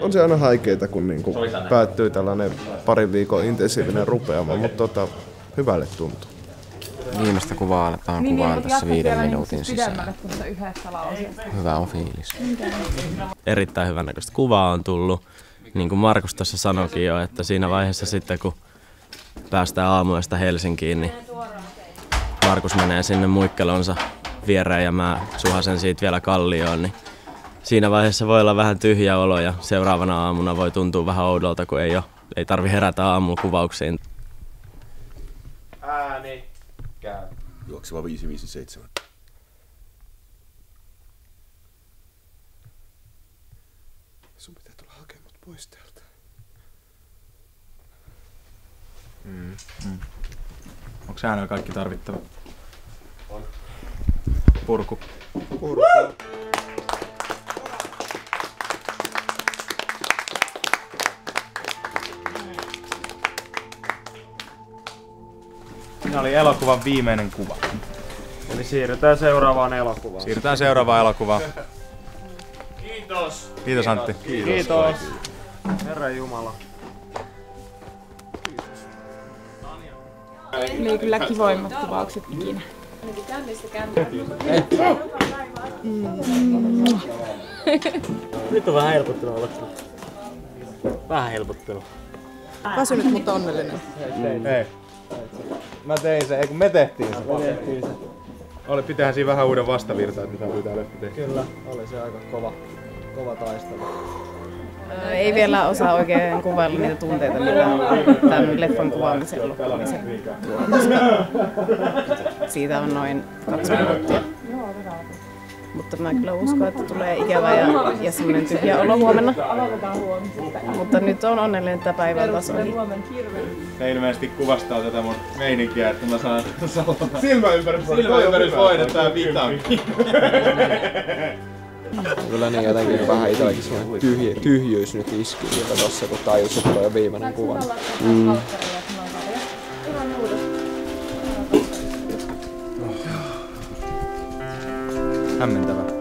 on se aina haikeeta, kun niinku päättyy tällainen parin viikon intensiivinen rupeama, mutta hyvälle tuntuu. Viimeistä kuvaa aletaan kuvaan tässä 5 minuutin sisään. Hyvä on fiilis. Erittäin hyvän näköistä kuvaa on tullut. Niin kuin Markus tuossa sanoikin jo, että siinä vaiheessa sitten kun päästään aamuyöstä Helsinkiin, niin Markus menee sinne muikkelonsa viereen ja mä suhasen siitä vielä kallioon, niin siinä vaiheessa voi olla vähän tyhjä olo ja seuraavana aamuna voi tuntua vähän oudolta, kun ei tarvi herätä aamulla kuvauksiin. Ääni. Käy. Juokseva 557. Sun pitää tulla hakemaan mut pois täältä. Onko äänellä kaikki tarvittava? On. Purku. Siinä oli elokuvan viimeinen kuva. Eli siirrytään seuraavaan elokuvaan. Siirrytään seuraavaan elokuvaan. Kiitos. Kiitos Antti. Kiitos. Herra Jumala. Ne oli kyllä kivoimmat kuvaukset ikinä. Nyt on vähän helpottunut. Vähän helpottunut. Väsynyt, mutta onnellinen. Hei. Mä tein sen, me tehtiin se. Pitäähän siinä vähän uuden vastavirtaa, että mitä oli tää leffa tehty. Kyllä, oli se aika kova taistelu. Ei vielä osaa oikein kuvailla niitä tunteita, mitä on tämän leffan kuvaamisen loppumiseen. Siitä on noin 2 minuuttia. Mutta mä kyllä uskon, että tulee ikävä ja semmoinen tyhjä olo huomenna. Mutta nyt on onnellinen, että päivä on taas ohi. Ne ilmeisesti kuvastaa tätä mun meininkiä, että mä saan silmäympärysvoidetta vitamiini. Kyllä niin jotenkin vähän itselläkin semmoinen tyhjyys nyt iski tossa, kun tajus, että toi on viimeinen kuva. Hämmentävää.